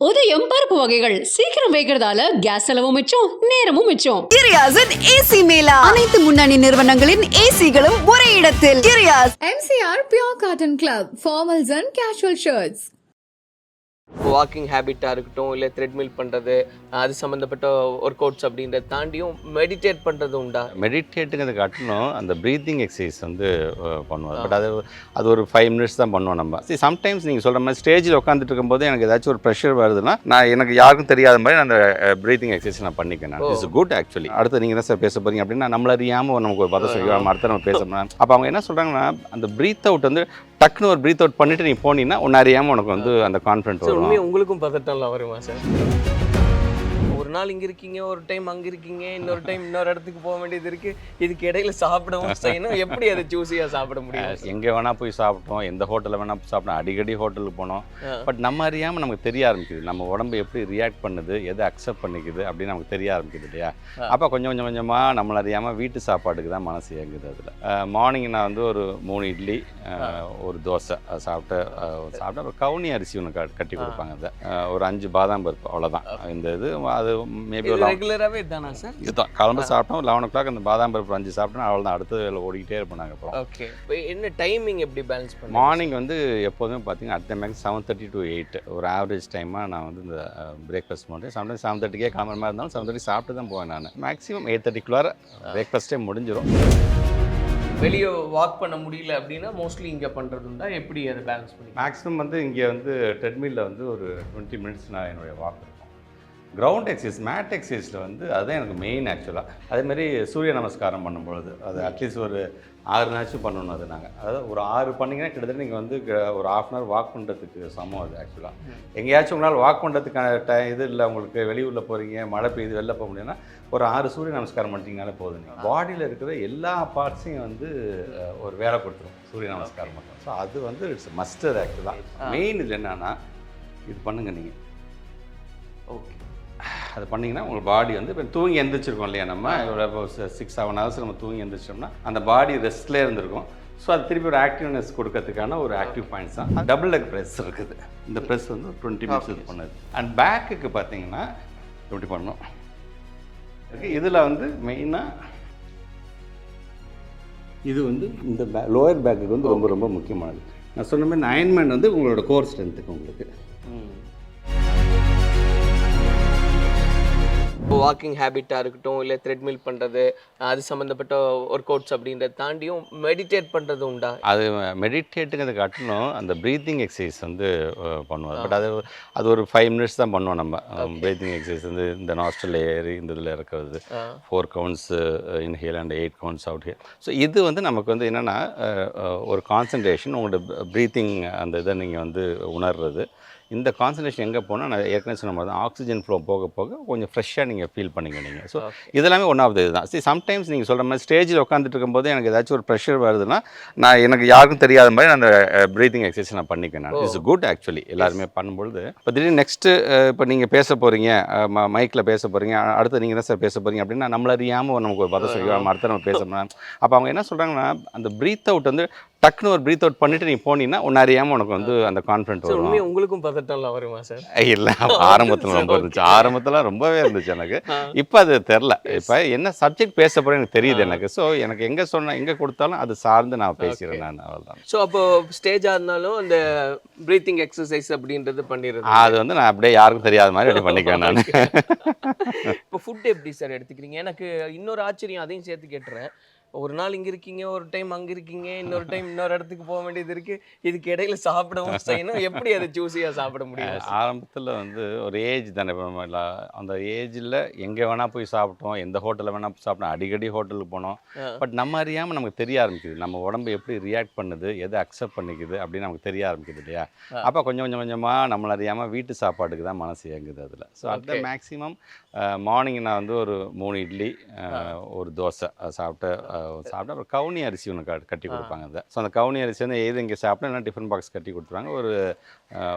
உதயம் பருப்பு வகைகள் சீக்கிரம் வைக்கிறதால கேஸ் செலவும் மிச்சம், நேரமும் மிச்சம். கிரியாஸின் ஏசி மேளா, அனைத்து முன்னணி நிறுவனங்களின் ஏசிகளும் ஒரே இடத்தில். Giriias. MCR Pure Cotton Club, formals and casual shirts. Walking ஹேபிட்டாக இருக்கட்டும், இல்லை த்ரெட்மில் பண்ணுறது, அது சம்மந்தப்பட்ட ஒர்க் அவுட்ஸ் அப்படின்றத தாண்டியும் மெடிடேட் பண்ணுறது உண்டா? மெடிடேட்டுங்கிறது காட்டணும் அந்த ப்ரீத்திங் எக்ஸசைஸ் வந்து பண்ணுவோம். பட் அது ஒரு 5 மினிட்ஸ் தான் பண்ணுவோம் நம்ம. சம்டைம்ஸ் நீங்கள் சொல்கிற மாதிரி ஸ்டேஜில் உட்காந்துட்டு இருக்கும்போது எனக்கு ஏதாச்சும் ஒரு ப்ரெஷர் வருதுன்னா எனக்கு யாருக்கும் தெரியாத மாதிரி அந்த ப்ரீத்திங் எக்ஸசைஸ் நான் பண்ணிக்கிறேன். It's good actually. அடுத்து நீங்கள் தான் சார் பேச போகிறீங்க அப்படின்னா நம்மள அறியாமல் நமக்கு ஒரு பதம் செய்வோம், அடுத்த நம்ம பேசணும். அப்போ அவங்க என்ன சொல்கிறாங்கன்னா அந்த ப்ரீத் அவுட் வந்து டக்குன்னு ஒரு ப்ரீத் அவுட் பண்ணிட்டு நீ போனீங்கன்னா ஒன்று அறியாமல் உனக்கு வந்து அந்த கான்ஃபிடன்ட் வரும். உங்களுக்கும் பதட்டம்லாம் வருமா சார்? ஒரு நாள் இங்கே இருக்கீங்க, ஒரு டைம் அங்கே இருக்கீங்க, இன்னொரு டைம் இன்னொரு இடத்துக்கு போக வேண்டியது இருக்குது, இதுக்கு இடையில சாப்பிடவும் செய்யணும். எப்படி அதை சூஸியாக சாப்பிட முடியும்? எங்கே வேணால் போய் சாப்பிட்டோம், எந்த ஹோட்டலில் வேணால் போய் சாப்பிட்டோம், அடிக்கடி ஹோட்டலுக்கு போனோம். பட் நம்ம அறியாமல் நமக்கு தெரிய ஆரம்பிக்குது, நம்ம உடம்பு எப்படி ரியாக்ட் பண்ணுது, எதை அக்செப்ட் பண்ணிக்குது அப்படின்னு நமக்கு தெரிய ஆரம்பிக்குது இல்லையா? அப்போ கொஞ்சம் கொஞ்சமாக நம்மள அறியாமல் வீட்டு சாப்பாட்டுக்கு தான் மனசு இயங்குது. அதில் மார்னிங் நான் வந்து ஒரு 3 இட்லி, ஒரு தோசை சாப்பிட்டு ஒரு கவுனி அரிசி ஒன்று கட்டி கொடுப்பாங்க. அதை ஒரு 5 பாதாம் பருப்பு, அவ்வளோதான். இந்த இது அது மேபி ரெகுலராகவே இதுதானா சார்? இதுதான் காலம்பு சாப்பிட்டோம். 11 o'clock அந்த பாதாம் பருப்பு 5 சாப்பிட்டோம், அவ்வளோதான். அடுத்து வேலை ஓடிக்கிட்டே இருப்போம் நாங்கள். அப்புறம் ஓகே, என்ன டைமிங் எப்படி பேலன்ஸ் பண்ணுவோம்? மார்னிங் வந்து எப்போதுமே பார்த்தீங்கன்னா அட் த மேக்ஸ் 7:30 to 8 ஒரு ஆவரேஜ் டைமாக நான் வந்து இந்த பிரேக்ஃபாஸ்ட் பண்ணுறேன். சம்டைம்ஸ் 7:30 கிளம்புற மாதிரி இருந்தாலும் 7:30 சாப்பிட்டு தான் போவேன். நான் மேக்ஸிமம் 8:30 பிரேக்ஃபாஸ்ட்டே முடிஞ்சிடும். வெளியே வாக் பண்ண முடியல அப்படின்னா மோஸ்ட்லி இங்கே பண்ணுறது உண்டா? எப்படி அதை பேலன்ஸ் பண்ணி? மேக்ஸிமம் வந்து இங்கே வந்து ட்ரெட்மில்லில் வந்து ஒரு 20 மினிட்ஸ் நான் என்னுடைய வாக் இருக்கும். கிரவுண்ட் எக்ஸசைஸ், மேட் எக்ஸசைஸில் வந்து அதுதான் எனக்கு மெயின் ஆக்சுவலாக. அதேமாதிரி சூரிய நமஸ்காரம் பண்ணும்பொழுது அது அட்லீஸ்ட் ஒரு 6 நாச்சும் பண்ணணும். அது நாங்கள் அதாவது ஒரு 6 பண்ணிங்கன்னா கிட்டத்தட்ட நீங்கள் வந்து ஒரு 1/2 hour வாக் பண்ணுறதுக்கு சமம். அது ஆக்சுவலாக எங்கேயாச்சும் உங்களால் வாக் பண்ணுறதுக்கான இது இல்லை, உங்களுக்கு வெளியூரில் போகிறீங்க, மழை பெய்யுது, வெளில போக முடியும்னா ஒரு 6 சூரிய நமஸ்காரம் பண்ணிட்டீங்கனாலே போதும். நீங்கள் பாடியில் இருக்கிற எல்லா பார்ட்ஸையும் வந்து ஒரு வேலை கொடுத்துரும் சூரிய நமஸ்காரம் மட்டும். ஸோ அது வந்து இட்ஸ் மஸ்டர் ஆக்சுவலாக. மெயின் இது என்னன்னா இது பண்ணுங்கள் நீங்கள். ஓகே, அது பண்ணிங்கன்னா உங்கள் பாடி வந்து இப்போ தூங்கி எந்திரிச்சிருக்கோம் இல்லையா? நம்ம இப்போ 6-7 hours நம்ம தூங்கி எந்திரிச்சோம்னா அந்த பாடி ரெஸ்ட்லேயே இருந்திருக்கும். ஸோ அது திருப்பி ஒரு ஆக்டிவ்னஸ் கொடுக்கறதுக்கான ஒரு ஆக்டிவ் பாயிண்ட்ஸ் தான். டபுள் லெக் ப்ரெஸ் இருக்குது. இந்த ப்ரெஸ் வந்து 20 minutes இது பண்ணுது. அண்ட் பேக்குக்கு பார்த்தீங்கன்னா எப்படி பண்ணணும் இதில் வந்து மெயினாக இது வந்து இந்த லோயர் பேக்குக்கு வந்து ரொம்ப ரொம்ப முக்கியமானது. நான் சொன்ன மாதிரி அயன்மெண்ட் வந்து உங்களோட கோர் ஸ்ட்ரென்த்துக்கு உங்களுக்கு வாக்கிங் ஹேபிட்டாக இருக்கட்டும், இல்லை த்ரெட்மில் பண்ணுறது, அது சம்மந்தப்பட்ட ஒர்க் அவுட்ஸ் அப்படின்றத தாண்டியும் மெடிடேட் பண்ணுறது உண்டா? அது மெடிடேட்டுங்கிறது காட்டணும் அந்த ப்ரீத்திங் எக்ஸசைஸ் வந்து பண்ணுவோம். பட் அது ஒரு 5 மினிட்ஸ் தான் பண்ணுவோம். நம்ம ப்ரீத்திங் எக்ஸசைஸ் வந்து இந்த நாஸ்ட்ரல் ஏறி இந்த இதில் இருக்கிறது 4 counts inhale and 8 counts out here. So இது வந்து நமக்கு வந்து என்னென்னா ஒரு கான்சன்ட்ரேஷன், உங்களோட ப்ரீத்திங் அந்த இதை நீங்கள் வந்து உணர்றது. இந்த கான்சன்ட்ரேஷன் எங்கே போனால் நான் ஏற்கனவே சொன்ன மாதிரி தான் ஆக்சிஜன் ஃப்ளோ போக போக கொஞ்சம் ஃப்ரெஷ்ஷாக நீங்கள் ஃபீல் பண்ணிங்க நீங்கள். ஸோ இதெல்லாமே ஒன் ஆஃப் த இதுதான். சம்டைம்ஸ் நீங்கள் சொல்கிற மாதிரி ஸ்டேஜில் உட்காந்துட்டு இருக்கும்போது எனக்கு ஏதாச்சும் ஒரு ப்ரெஷர் வருதுன்னா எனக்கு யாருக்கும் தெரியாத மாதிரி அந்த ப்ரீத்திங் எக்ஸசைஸ் நான் பண்ணிக்கிறேன். நான் இட்ஸ் குட் ஆக்சுவலி. எல்லாருமே பண்ணும்பொழுது இப்போ திடீர்னு நெக்ஸ்ட்டு இப்போ நீங்கள் பேச போகிறீங்க, மைக்கில் பேச போகிறீங்க, அடுத்து நீங்கள் தான் சார் பேச போகிறீங்க அப்படின்னா நம்மள அறியாமல் நமக்கு ஒரு பதம் செய்வோம், அடுத்த நம்ம பேசணும். அப்போ அவங்க என்ன சொல்கிறாங்கன்னா அந்த ப்ரீத் அவுட் வந்து டக்குன்னு ஒரு ப்ரீத் அவுட் பண்ணிட்டு நீ போனீங்கன்னா ஒன்று அறியாமல் உனக்கு வந்து அந்த கான்ஃபிடன்ட் வரும். உங்களுக்கும் பதட்டம்லாம் வருமா சார்? இல்லை, ஆரம்பத்தில் ரொம்ப இருந்துச்சு. ஆரம்பத்தில் ரொம்பவே இருந்துச்சு எனக்கு. இப்போ அது தெரில. இப்போ என்ன சப்ஜெக்ட் பேச போகிறேன் எனக்கு தெரியுது எனக்கு. ஸோ எனக்கு எங்கே கொடுத்தாலும் அது சார்ந்து நான் பேசுகிறேன் நான். அவ்வளோதான். ஸோ அப்போ ஸ்டேஜாக இருந்தாலும் அந்த ப்ரீத்திங் எக்ஸசைஸ் அப்படின்றது பண்ணிடுறது அது வந்து நான் அப்படியே யாருக்கும் தெரியாத மாதிரி அப்படி பண்ணிக்குவேன் நான். இப்போ ஃபுட் எப்படி சார் எடுத்துக்கிறீங்க? எனக்கு இன்னொரு ஆச்சரியம், அதையும் சேர்த்து கேட்டுறேன். ஒரு நாள் இங்கே இருக்கீங்க, ஒரு டைம் அங்கே இருக்கீங்க, இன்னொரு டைம் இன்னொரு இடத்துக்கு போக வேண்டியது இருக்குது, இதுக்கு இடையில சாப்பிடவும் செய்யணும். எப்படி அதை சூஸியாக சாப்பிட முடியும்? ஆரம்பத்தில் வந்து ஒரு ஏஜ் தானே. அந்த ஏஜில் எங்கே வேணால் போய் சாப்பிட்டோம், எந்த ஹோட்டலில் வேணால் போய் சாப்பிட்டோம், அடிக்கடி ஹோட்டலுக்கு போனோம். பட் நம்ம அறியாமல் நமக்கு தெரிய ஆரம்பிக்குது, நம்ம உடம்பு எப்படி ரியாக்ட் பண்ணுது, எதை அக்செப்ட் பண்ணிக்குது அப்படின்னு நமக்கு தெரிய ஆரம்பிக்குது இல்லையா? அப்போ கொஞ்சம் கொஞ்சமாக நம்மள அறியாமல் வீட்டு சாப்பாட்டுக்கு தான் மனசு இயங்குது அதில். ஸோ அந்த மேக்ஸிமம் மார்னிங் நான் வந்து ஒரு 3 இட்லி, ஒரு தோசை சாப்பிட்டு சாப்பிட்டேன். அப்புறம் கவுனி அரிசி ஒன்று கட்டி கொடுப்பாங்க அதை. ஸோ அந்த கவுனி அரிசி வந்து எது இங்கே சாப்பிட்டேன், இல்லைனா டிஃபன் பாக்ஸ் கட்டி கொடுத்துருவாங்க.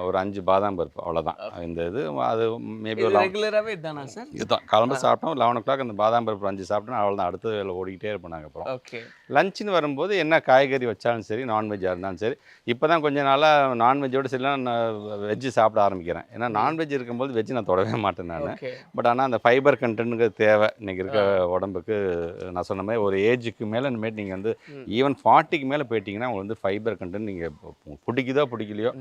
ஒரு 5 பாதாம் பருப்பு அவ்வளோதான். இந்த இது அது மேபி ஒரு ரெகுலராகவே இதுதானா சார்? இதுதான் காலம்பு சாப்பிட்டோம். 11 o'clock அந்த பாதாம் பருப்பு 5 சாப்பிட்டோம், அவ்வளோதான். அடுத்து வேலை ஓடிக்கிட்டே இருப்போம் நாங்கள். அப்புறம் ஓகே, லஞ்சுன்னு வரும்போது என்ன காய்கறி வச்சாலும் சரி, நான்வெஜ்ஜாக இருந்தாலும் சரி. இப்போ தான் கொஞ்ச நாளாக நான்வெஜ்ஜோடு சரிலாம் நான் வெஜ்ஜு சாப்பிட ஆரம்பிக்கிறேன். ஏன்னா நான்வெஜ் இருக்கும்போது வெஜ்ஜு நான் தொடவே மாட்டேன் நான். ஓகே. பட் ஆனால் அந்த ஃபைபர் கண்டென்ட்டுங்கிறது தேவை இன்றைக்கி இருக்க உடம்புக்கு. நான் சொன்ன மாதிரி ஒரு ஏஜுக்கு மேலே இனிமேட்டு நீங்கள் வந்து ஈவன் 40க்கு மேலே போயிட்டீங்கன்னா உங்களுக்கு வந்து ஃபைபர் கண்டென்ட் நீங்கள் பிடிக்குதோ பிடிக்கலையோ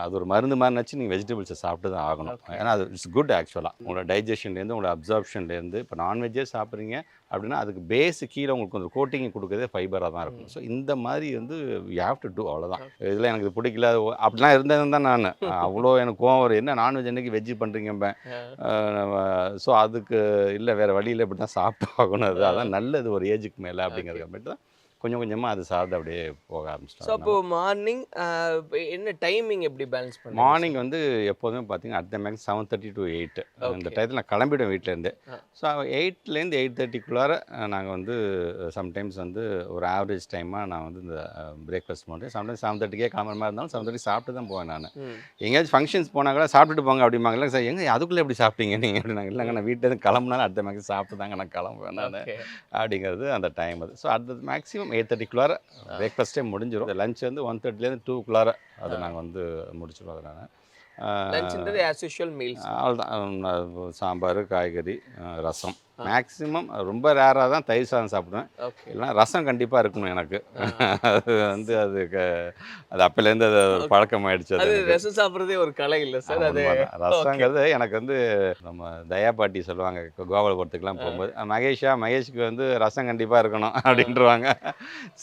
அது ஒரு மருந்து மாதிரினாச்சு நீங்கள் வெஜிடபிள்ஸை சாப்பிட்டு தான் ஆகணும். ஏன்னா அது இட்ஸ் குட் ஆக்சுவலாக. உங்களோட டைஜஷன்லேருந்து உங்களோட அப்சார்ப்ஷன்லேருந்து. இப்போ நான்வெஜ்ஜே சாப்பிட்றீங்க அப்படின்னா அதுக்கு பேஸு கீழே உங்களுக்கு கொஞ்சம் கோட்டிங் கொடுக்குறதே ஃபைபராக தான் இருக்கும். ஸோ இந்த மாதிரி வந்து யூ ஹேவ் டு டூ, அவ்வளோதான். இதில் எனக்கு இது பிடிக்கல அப்படிலாம் இருந்தது தான் நான். அவ்வளோ எனக்கு கோவம் வரும், என்ன நான்வெஜ் அன்றைக்கி வெஜ்ஜு பண்ணுறீங்கம்பேன். ஸோ அதுக்கு இல்லை வேறு வழியில் இப்படி தான் சாப்பிட்டு ஆகணும். அதான் நல்லது ஒரு ஏஜுக்கு மேலே அப்படிங்கிறது மட்டும் தான் கொஞ்சம் கொஞ்சமாக அது சார்ந்து அப்படியே போக ஆரம்பிச்சிட்டோம். ஸோ அப்போ மார்னிங் என்ன டைமிங் எப்படி பேலன்ஸ் பண்ணுங்க? மார்னிங் வந்து எப்போதுமே பார்த்தீங்கன்னா அட் த மேக்ஸ் 7:30 to 8 இந்த டயத்தில் நான் கிளம்பிடுவேன் வீட்டிலேருந்து. ஸோ 8லேருந்து 8:30க்குள்ளார நாங்கள் வந்து சம்டைம்ஸ் வந்து ஒரு ஆவரேஜ் டைமாக நான் வந்து இந்த பிரேக்ஃபாஸ்ட் பண்ணுறேன். சம்டைம்ஸ் 7:30க்கே கிளம்புற மாதிரி இருந்தாலும் 7:30 சாப்பிட்டு தான் போவேன் நான். எங்கேயாச்சும் ஃபங்க்ஷன்ஸ் போனால் கூட சாப்பிட்டுட்டு போங்க அப்படிம்பாங்க. இல்லை சார் எங்கே அதுக்குள்ளே எப்படி சாப்பிட்டீங்க நீங்கள் அப்படின்னாங்க. இல்லைங்க நான் வீட்டிலேருந்து கிளம்புனாலும் அட் த மேக்ஸ் சாப்பிட்டு தாங்க நான் கிளம்புவேன் நான் அப்படிங்கிறது அந்த டைம் அது. ஸோ அட் த மேக்ஸிமம் 8:30க்குள்ளார பிரேக்ஃபாஸ்ட்டே முடிஞ்சிடும். லஞ்ச் வந்து 1:30லேருந்து 2க்குள்ளார அதை நாங்கள் வந்து முடிச்சிடுவோம். அதனால் லஞ்ச்ன்றது ஆஸ் யூஷுவல் மீல்ஸ் அவ்வளோதான். சாம்பார், காய்கறி, ரசம். மேக்ஸிமம் ரொம்ப ரேராக தான் தயிர் சாதம் சாப்பிடுவேன். இல்லைனா ரசம் கண்டிப்பாக இருக்கணும் எனக்கு. அது வந்து அது அப்போலேருந்து அது ஒரு பழக்கம் ஆகிடுச்சு. அது ரசம் சாப்பிட்றதே ஒரு கலை இல்லை சார். அது ரசங்கிறது எனக்கு வந்து நம்ம தயா பாட்டி சொல்லுவாங்க கோபாலபுரத்துக்குலாம் போகும்போது, மகேஷ்க்கு வந்து ரசம் கண்டிப்பாக இருக்கணும் அப்படின்றவாங்க.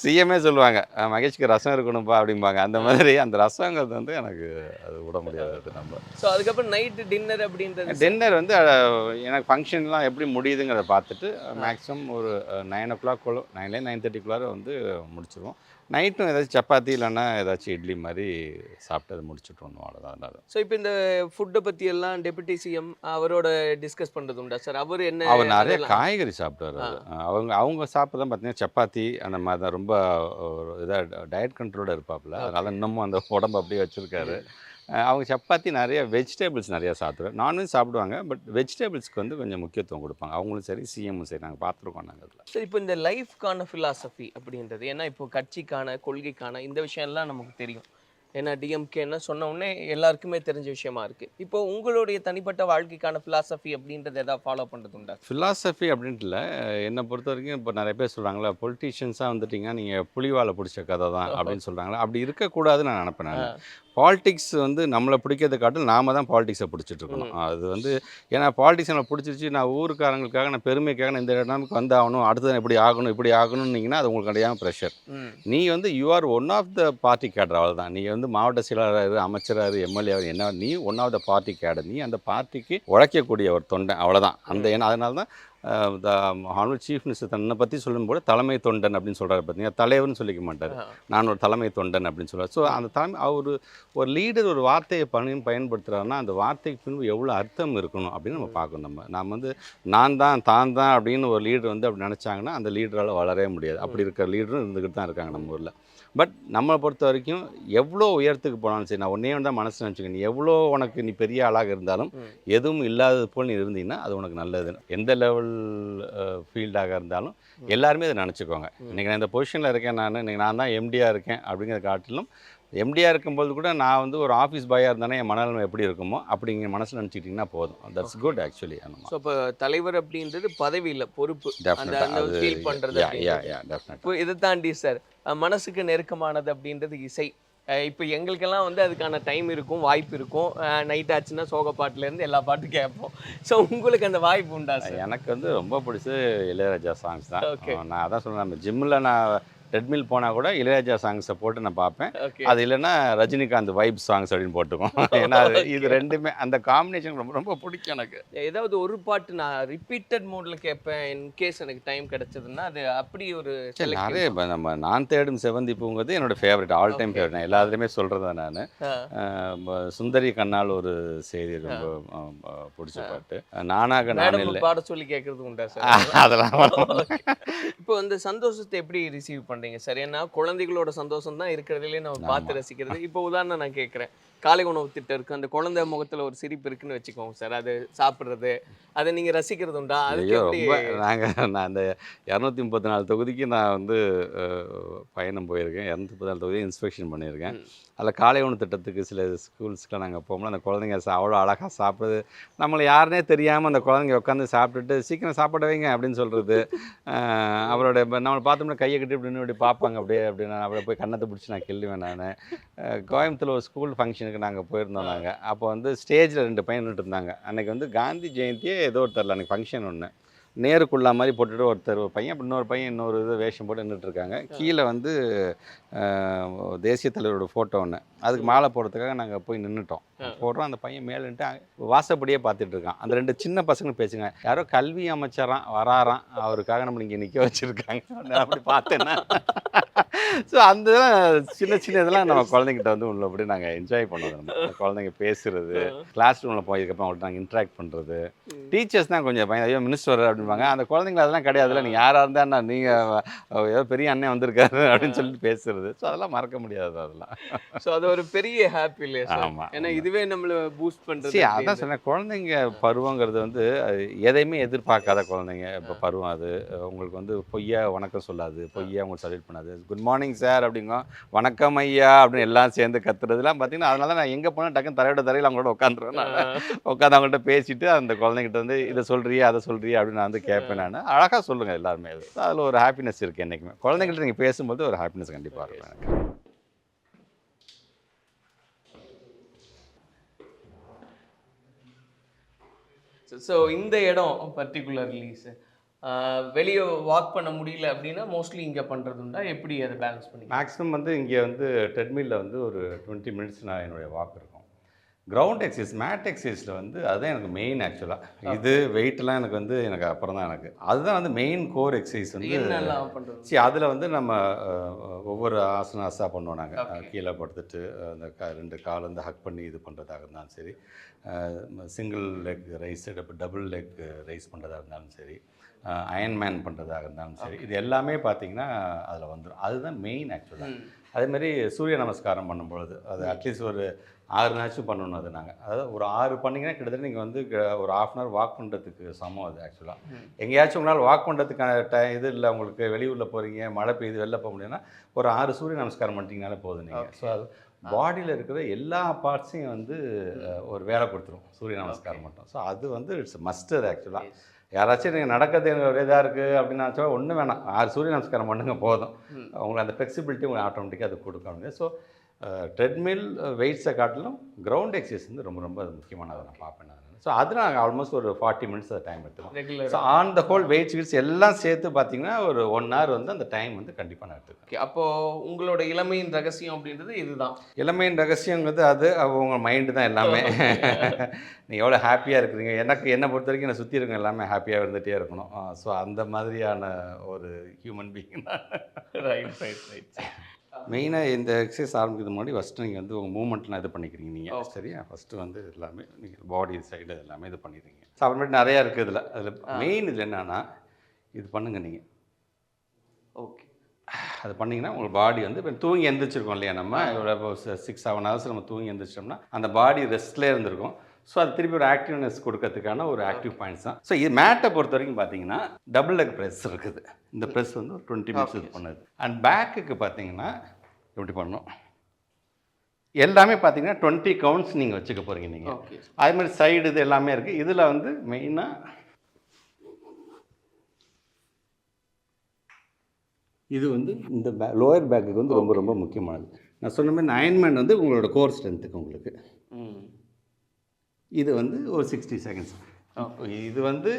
சிஎம்ஏ சொல்லுவாங்க மகேஷ்க்கு ரசம் இருக்கணும்ப்பா அப்படிம்பாங்க. அந்த மாதிரி அந்த ரசங்கிறது வந்து எனக்கு அது விட முடியாது நம்ம. ஸோ அதுக்கப்புறம் நைட்டு டின்னர் அப்படின்றது டின்னர் வந்து எனக்கு ஃபங்க்ஷன்லாம் எப்படி முடியுதுங்கிறத பார்த்துட்டு மேக்ஸிமம் ஒரு 9 o'clock 9லேருந்து 9:30க்குள்ளார வந்து முடிச்சிடுவோம். நைட்டும் ஏதாச்சும் சப்பாத்தி இல்லைன்னா ஏதாச்சும் இட்லி மாதிரி சாப்பிட்டு அதை முடிச்சுட்டு வந்தோம், அவ்வளோதான். அதனால ஸோ இப்போ இந்த ஃபுட்டை பற்றி எல்லாம் டெபுட்டி சிஎம் அவரோட டிஸ்கஸ் பண்ணுறது உண்டா சார்? அவர் என்ன அவர் நிறைய காய்கறி சாப்பிடுவார். அவங்க சாப்பிட்றதான் பார்த்தீங்கன்னா சப்பாத்தி அந்த மாதிரி தான். ரொம்ப இதாக டயட் கண்ட்ரோலோடு இருப்பாப்புல. அதனால் இன்னமும் அந்த உடம்பு அப்படியே வச்சுருக்காரு. அவங்க சப்பாத்தி நிறைய வெஜிடபிள்ஸ் நிறையா சாப்பிடுவாங்க. நான்வெஜ் சாப்பிடுவாங்க, பட் வெஜிடபிள்ஸ்க்கு வந்து கொஞ்சம் முக்கியத்துவம் கொடுப்பாங்க. அவங்களும் சரி, சிஎம்மும் சரி, நாங்கள் பார்த்துருக்கோம் நாங்கள் அதில். சரி, இப்போ இந்த லைஃப்கான ஃபிலாசபி அப்படின்றது, ஏன்னா இப்போ கட்சிக்கான கொள்கைக்கான இந்த விஷயம்லாம் நமக்கு தெரியும். ஏன்னா டிஎம்கேன்னு சொன்ன உடனே எல்லாருக்குமே தெரிஞ்ச விஷயமா இருக்குது. இப்போ உங்களுடைய தனிப்பட்ட வாழ்க்கைக்கான ஃபிலாசபி அப்படின்றது எதாவது ஃபாலோ பண்ணுறது உண்டா? ஃபிலாசபி அப்படின்ட்டு இல்லை, என்னை பொறுத்த வரைக்கும் இப்போ நிறைய பேர் சொல்கிறாங்களா பொலிட்டீஷியன்ஸாக வந்துட்டிங்கன்னா நீங்கள் புலிவாலை பிடிச்ச கதை தான் அப்படின்னு சொல்கிறாங்களா. அப்படி இருக்கக்கூடாதுன்னு நான் நினைப்பேன். நான் பாலிடிக்ஸ் வந்து நம்மளை பிடிக்கிறத காட்டில் நாம தான் பாலிடிக்ஸை பிடிச்சிட்டு இருக்கணும். அது வந்து ஏன்னா பாலிடிக்ஸ் நம்மளை பிடிச்சிருச்சு, நான் ஊருக்காரங்களுக்காக நான் பெருமைக்காக நான் இந்த இடத்துக்கு வந்தாகணும், அடுத்தது இப்படி ஆகணும்னீங்கன்னா அது உங்களுக்கு கிடையாது ப்ரெஷர். நீ வந்து you are one of the party cadre, அவ்வளோ தான். நீ வந்து மாவட்ட செயலாளர், அமைச்சராக, எம்எல்ஏ என்ன, நீ ஒன் ஆஃப் த பார்ட்டி கேடர். நீ அந்த பார்ட்டிக்கு உழைக்கக்கூடிய ஒரு தொண்டை, அவ்வளோதான். ஏன்னா அதனால தான் ஹானரபிள் சீஃப் மினிஸ்டர் தன்னை பற்றி சொல்லும்போது தலைமை தொண்டன் அப்படின்னு சொல்கிறாரு. பார்த்தீங்கன்னா தலைவர்னு சொல்லிக்க மாட்டார், நான் ஒரு தலைமை தொண்டன் அப்படின்னு சொல்கிறார். ஸோ அந்த தலைமை ஒரு லீடர் ஒரு வார்த்தையை பயன்படுத்துகிறாருன்னா அந்த வார்த்தைக்கு பின்பு எவ்வளோ அர்த்தம் இருக்கணும் அப்படின்னு நம்ம பார்க்கணும். நம்ம வந்து நான் தான் அப்படின்னு ஒரு லீடர் வந்து அப்படி நினச்சாங்கன்னா அந்த லீடரால் வளரவே முடியாது. அப்படி இருக்கிற லீடரும் இருந்துக்கிட்டு தான் இருக்காங்க நம்ம ஊரில். பட் நம்மளை பொறுத்த வரைக்கும் எவ்வளோ உயரத்துக்கு போனாலும் சரி, நான் ஒன்றே தான் மனசு நினச்சிக்க, நீ எவ்வளோ உனக்கு நீ பெரிய ஆளாக இருந்தாலும் எதுவும் இல்லாதது போல் நீ இருந்தீங்கன்னா அது உனக்கு நல்லது. எந்த லெவல் ஃபீல்டாக இருந்தாலும் எல்லாருமே அதை நினச்சிக்கோங்க. இன்றைக்கி நான் இந்த பொசிஷனில் இருக்கேன், இன்றைக்கி நான் தான் எம்டியாக இருக்கேன் அப்படிங்கிற காட்டிலும் எம்டியாக இருக்கும்போது கூட நான் வந்து ஒரு ஆஃபீஸ் பாயாக இருந்தானே என் மனநிலைமை எப்படி இருக்குமோ அப்படிங்கிற மனசில் நினச்சிக்கிட்டிங்கன்னா போதும். That's good actually. ஸோ இப்போ தலைவர் அப்படின்றது பதவி இல்லை, பொறுப்பு. ஃபீல் பண்ணுறது. இப்போ இதை தாண்டி சார் மனசுக்கு நெருக்கமானது அப்படின்றது இசை. இப்போ எங்களுக்கெல்லாம் வந்து அதுக்கான டைம் இருக்கும், வாய்ப்பு இருக்கும். நைட் ஆச்சுன்னா சோக பாட்டுலேருந்து எல்லா பாட்டும் கேட்போம். ஸோ உங்களுக்கு அந்த வாய்ப்பு உண்டா சார்? எனக்கு வந்து ரொம்ப பிடிச்ச இளையராஜா சாங்ஸ் தான். நான் அதான் சொல்கிறேன், நம்ம ஜிம்மில் நான் ட்ரெட்மில் போனால் கூட இளையராஜா சாங்ஸை போட்டு நான் பார்ப்பேன். ஓகே. அது இல்லைன்னா ரஜினிகாந்த் வைப் சாங்ஸ் அப்படின்னு போட்டுக்கோம். ஏன்னா இது ரெண்டுமே அந்த காம்பினேஷன் ரொம்ப ரொம்ப பிடிக்கும் எனக்கு. ஏதாவது ஒரு பாட்டு நான் ரிப்பீட்டட் மோட்ல கேட்பேன் இன்கேஸ் எனக்கு டைம் கிடைச்சதுன்னா அது அப்படி ஒரு நிறைய இப்போ நம்ம நான் தேடும் செவந்தி பூங்கிறது என்னோட ஃபேவரட், ஆல் டைம் ஃபேவரட். நான் எல்லாத்துலேயுமே சொல்கிறதா நான். சுந்தரி கண்ணால் ஒரு செய்தி ரொம்ப பிடிச்ச பாட்டு. நானாக நான் இல்லை பாட சொல்லி கேட்கறது உண்டா சார்? அதெல்லாம் இப்போ வந்து சந்தோஷத்தை எப்படி ரிசீவ் பண்றீங்க சார்? ஏன்னா குழந்தைகளோட சந்தோஷம் தான் இருக்கிறதுலே நம்ம பார்த்து ரசிக்கிறது. இப்போ உதாரணம் நான் கேட்குறேன், காலை உணவு திட்டம் இருக்கு, அந்த குழந்தை முகத்துல ஒரு சிரிப்பு இருக்குன்னு வச்சுக்கோங்க சார், அது சாப்பிட்றது அதை நீங்க ரசிக்கிறது உண்டா? அதுக்கு எப்படி? நான் அந்த 234 தொகுதிக்கு நான் வந்து பயணம் போயிருக்கேன். 234 தொகுதி இன்ஸ்பெக்ஷன் பண்ணியிருக்கேன். அதில் காலை உணவு திட்டத்துக்கு சில ஸ்கூல்ஸ்க்குலாம் நாங்கள் போகும்போது அந்த குழந்தைங்க அவ்வளோ அழகாக சாப்பிடுது. நம்மளை யாருனே தெரியாமல் அந்த குழந்தைங்க உட்காந்து சாப்பிட்டுட்டு சீக்கிரம் சாப்பிட வைங்க அப்படின்னு சொல்கிறது. அவரோட நம்மளை பார்த்தோம்னா கையை கட்டி இப்படின்னு இப்படி பார்ப்பாங்க. அப்படியே நான் அப்படியே போய் கண்ணத்தை பிடிச்சி நான் கிள்ளுவேன். நான் கோயம்புத்தூர் ஒரு ஸ்கூல் ஃபங்க்ஷனுக்கு நாங்கள் போயிருந்தோம். நாங்கள் அப்போ வந்து ஸ்டேஜில் 2 பையன் நின்றுட்டு இருந்தாங்க. அன்றைக்கி வந்து காந்தி ஜெயந்தியே ஏதோ ஒரு தெரில, அன்றைக்கி ஃபங்க்ஷன் ஒன்று. நேருக்குள்ளா மாதிரி போட்டுட்டு ஒரு பையன், அப்படி இன்னொரு பையன் இன்னொரு இது வேஷம் போட்டு நின்றுட்டுருக்காங்க. கீழே வந்து தேசிய தலைவரோட ஃபோட்டோ ஒன்று, அதுக்கு மாலை போடுறதுக்காக நாங்கள் போய் நின்றுட்டோம். போடுறோம். அந்த பையன் மேலேன்ட்டு வாசப்படியே பார்த்துட்டு இருக்கான். அந்த 2 சின்ன பசங்க பேசுங்க, யாரோ கல்வி அமைச்சரான் வராறான், அவருக்காக நம்ம இங்கே நிற்க வச்சுருக்காங்க. அப்படி பார்த்தேன்னா ஸோ அந்த சின்ன சின்ன இதெல்லாம் நம்ம குழந்தைங்கிட்ட வந்து உள்ளபடி நாங்கள் என்ஜாய் பண்ணுவோம். நம்ம குழந்தைங்க பேசுகிறது, கிளாஸ் ரூமில் போயிருக்கப்போ அவங்கள்ட்ட நாங்கள் இன்ட்ராக்ட் பண்ணுறது. டீச்சர்ஸ் தான் கொஞ்சம் பையன் ஐயோ மினிஸ்டர் அப்படின்பாங்க. அந்த குழந்தைங்க அதெல்லாம் கிடையாதுல்ல, நீங்கள் யாராக இருந்தால் நீங்கள் ஏதோ பெரிய அண்ணன் வந்திருக்காரு அப்படின்னு சொல்லிட்டு பேசுறது. ஸோ அதெல்லாம் மறக்க முடியாது. அதெல்லாம் ஸோ அது ஒரு பெரிய ஹாப்பி இல்லையா சார்? ஆமாம். ஏன்னா இதுவே நம்மளை பூஸ்ட் பண்ணுறது. சரி, அதான் சொன்னேன், குழந்தைங்க பருவங்கிறது வந்து எதையுமே எதிர்பார்க்காத குழந்தைங்க இப்போ பருவம். அது உங்களுக்கு வந்து பொய்யா வணக்கம் சொல்லாது, பொய்யா உங்களுக்கு சல்யூட் பண்ணாது. குட் மார்னிங் சார் அப்படிங்க, வணக்கம் ஐயா அப்படின்னு எல்லாம் சேர்ந்து கத்துறதுலாம் பார்த்தீங்கன்னா, அதனால நான் எங்கே போனால் டக்குன்னு தரையில் அவங்களோட உட்காந்துருவேன். நான் உட்காந்து அவங்கள்ட்ட பேசிட்டு அந்த குழந்தைங்கிட்ட வந்து இதை சொல்கிறியா அதை சொல்கிறியா அப்படின்னு நான் வந்து கேட்பேன். நான் அழகாக சொல்லுங்கள் எல்லாருமே. அது அதில் ஒரு ஹாப்பினஸ் இருக்குது என்றைக்குமே. குழந்தைங்கள்ட்ட நீங்கள் பேசும்போது ஒரு ஹாப்பினஸ் கண்டிப்பாக இருக்கும் எனக்கு. ஸோ இந்த இடம் பர்டிகுலர்லி சார் வெளியே வாக் பண்ண முடியல அப்படின்னா மோஸ்ட்லி இங்கே பண்ணுறது உண்டா? எப்படி அதை பேலன்ஸ் பண்ணி? மேக்ஸிமம் வந்து இங்கே வந்து ட்ரெட்மில்லில் வந்து ஒரு 20 மினிட்ஸ் நான் என்னுடைய வாக் இருக்கும். கிரவுண்ட் எக்ஸசைஸ், மேட் எக்ஸசைஸில் வந்து அதுதான் எனக்கு மெயின். ஆக்சுவலாக இது வெயிட்லாம் எனக்கு அப்புறம் தான். எனக்கு அதுதான் வந்து மெயின் கோர் எக்ஸசைஸ் வந்து. என்னெல்லாம் பண்ணுறது? சரி, அதில் வந்து நம்ம ஒவ்வொரு ஆசனாஸாக பண்ணுவோம். நாங்கள் கீழே படுத்துட்டு அந்த 2 கால் வந்து ஹக் பண்ணி இது பண்ணுறதாக இருந்தாலும் சரி, single leg raise, double leg raise பண்ணுறதா இருந்தாலும் சரி, அயன்மேன் பண்ணுறதாக இருந்தாலும் சரி, இது எல்லாமே பார்த்திங்கன்னா அதில் வந்துடும். அதுதான் மெயின் ஆக்சுவலாக. அதேமாதிரி சூரிய நமஸ்காரம் பண்ணும்பொழுது அது அட்லீஸ்ட் ஒரு 6 நாச்சும் பண்ணணும். அது நாங்கள் அதாவது ஒரு 6 பண்ணிங்கன்னா கிட்டத்தட்ட நீங்கள் வந்து ஒரு 1/2 அன் ஹவர் வாக் பண்ணுறதுக்கு சமம். அது ஆக்சுவலாக எங்கேயாச்சும் உங்களால் வாக் பண்ணுறதுக்கான இது இல்லை, உங்களுக்கு வெளியூரில் போகிறீங்க, மழை பெய்யுது, வெளில போக முடியும்னா ஒரு 6 சூரிய நமஸ்காரம் பண்ணிட்டீங்கனாலே போதும் நீங்கள். ஸோ அது பாடியில் இருக்கிற எல்லா பார்ட்ஸையும் வந்து ஒரு வேலை கொடுத்துரும் சூரிய நமஸ்காரம் மட்டும். ஸோ அது வந்து இட்ஸ் மஸ்ட். அது ஆக்சுவலாக யாராச்சும் நீங்கள் நடக்கிறது எனக்கு ஒரு இதாக இருக்குது அப்படின்னு நினச்சா ஒன்றும் வேணாம், 6 சூரிய நமஸ்காரம் பண்ணுங்க போதும். உங்களுக்கு அந்த ஃப்ளெக்சிபிலிட்டி உங்களுக்கு ஆட்டோமேட்டிக்காக அது கொடுக்கணும். ஸோ ட்ரெட்மில் வெயிட்ஸை காட்டிலும் கிரவுண்ட் எக்ஸசைஸ் வந்து ரொம்ப ரொம்ப முக்கியமானதை நான் பார்ப்பேன். ஸோ அது நாங்கள் ஆல்மோஸ்ட் ஒரு 40 மினிட்ஸ் அது டைம் எடுத்துக்கோம். So on the whole weights எல்லாம் சேர்த்து பார்த்தீங்கன்னா ஒரு 1 ஹவர் வந்து அந்த டைம் வந்து கண்டிப்பாக நான் எடுத்துக்கேன். அப்போது உங்களோட இளமையின் ரகசியம் அப்படின்றது இதுதான். இளமையின் ரகசியங்கிறது அது உங்கள் மைண்டு தான் எல்லாமே. நீங்கள் எவ்வளோ ஹாப்பியாக இருக்கிறீங்க, என்னை பொறுத்த வரைக்கும் என்னை சுற்றி இருக்க எல்லாமே ஹாப்பியாக இருந்துகிட்டே இருக்கணும். ஸோ அந்த மாதிரியான ஒரு ஹியூமன் பீயிங் தான். ரைட். மெயினாக இந்த எக்ஸசைஸ் ஆரம்பிக்கிறது முன்னாடி ஃபஸ்ட்டு நீங்கள் வந்து உங்கள் மூவ்மெண்ட்லாம் இது பண்ணிக்கிறீங்க நீங்கள். சரியா, ஃபஸ்ட்டு வந்து எல்லாமே நீங்கள் பாடி சைடு எல்லாமே இது பண்ணிடுறீங்க. ஸோ அப்புறமேட்டு நிறையா இருக்குது அதில் மெயின் இதில் என்னென்னா இது பண்ணுங்கள் நீங்கள். ஓகே, அது பண்ணிங்கன்னா உங்கள் பாடி வந்து இப்போ தூங்கி எந்திரிச்சிருக்கோம் இல்லையா, நம்ம இப்போ 6-7 ஹவர்ஸ் நம்ம தூங்கி எந்திரிச்சோம்னா அந்த பாடி ரெஸ்ட்லேயே இருந்திருக்கும். ஸோ அது திருப்பி ஒரு ஆக்டிவ்னஸ் கொடுக்கறதுக்கான ஒரு ஆக்டிவ் பாயிண்ட்ஸ் தான். ஸோ இது மேட்டை பொறுத்த வரைக்கும் பார்த்தீங்கன்னா டபுள் லெக் ப்ரெஸ் இருக்குது. இந்த ப்ரெஸ் வந்து ஒரு 20 மினிட்ஸ் இது பண்ணுது. அண்ட் பேக்குக்கு பார்த்தீங்கன்னா எப்படி பண்ணணும், எல்லாமே பார்த்தீங்கன்னா 20 கவுண்ட்ஸ் நீங்கள் வச்சுக்க போகிறீங்க நீங்கள். அதே மாதிரி சைடு இது எல்லாமே இருக்குது. இதில் வந்து மெயினாக இது வந்து இந்த லோயர் பேக்குக்கு வந்து ரொம்ப ரொம்ப முக்கியமானது. நான் சொன்ன மாதிரி அயன்மேன் வந்து உங்களோட கோர் ஸ்ட்ரென்த்துக்கு உங்களுக்கு. இது வந்து ஒரு 60 செகண்ட்ஸ். இது வந்து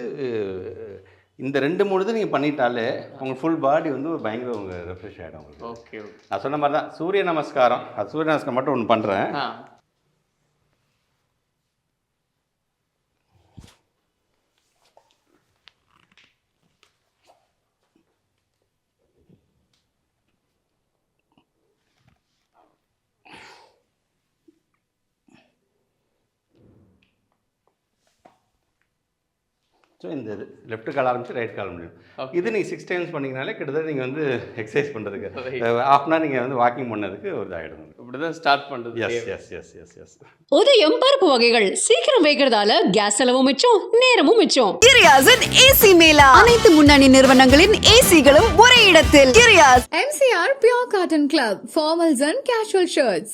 இந்த 2-3 இது நீங்கள் பண்ணிட்டாலே உங்களுக்கு ஃபுல் பாடி வந்து ஒரு பயங்கர உங்கள் ரெஃப்ரெஷ் ஆகிடும் உங்களுக்கு. Okay okay. நான் சொன்ன மாதிரி தான் சூரிய நமஸ்காரம். அது சூரிய நமஸ்காரம் மட்டும் ஒன்று பண்ணுறேன். ஸோ இந்த இது லெஃப்ட் கால் ஆரம்பிச்சு ரைட் கால் முடியும். இது நீங்கள் 6 டைம்ஸ் பண்ணிங்கனாலே கிட்டத்தட்ட நீங்கள் வந்து எக்ஸசைஸ் பண்ணுறதுக்கு ஹாஃப் அன் ஹவர் நீங்கள் வந்து வாக்கிங் பண்ணதுக்கு ஒரு இதாகிடும். இப்படி தான் ஸ்டார்ட் பண்ணுறது. Yes yes yes yes yes. Udhayam பருப்பு வகைகள் சீக்கிரம் வைக்கிறதால கேஸ் செலவும் மிச்சம், நேரமும் மிச்சம். கிரியாஸின் ஏசி மேளா அனைத்து முன்னணி நிறுவனங்களின் ஏசிகளும் ஒரே இடத்தில். Giriias. MCR Pure Cotton Club, formals and casual shirts.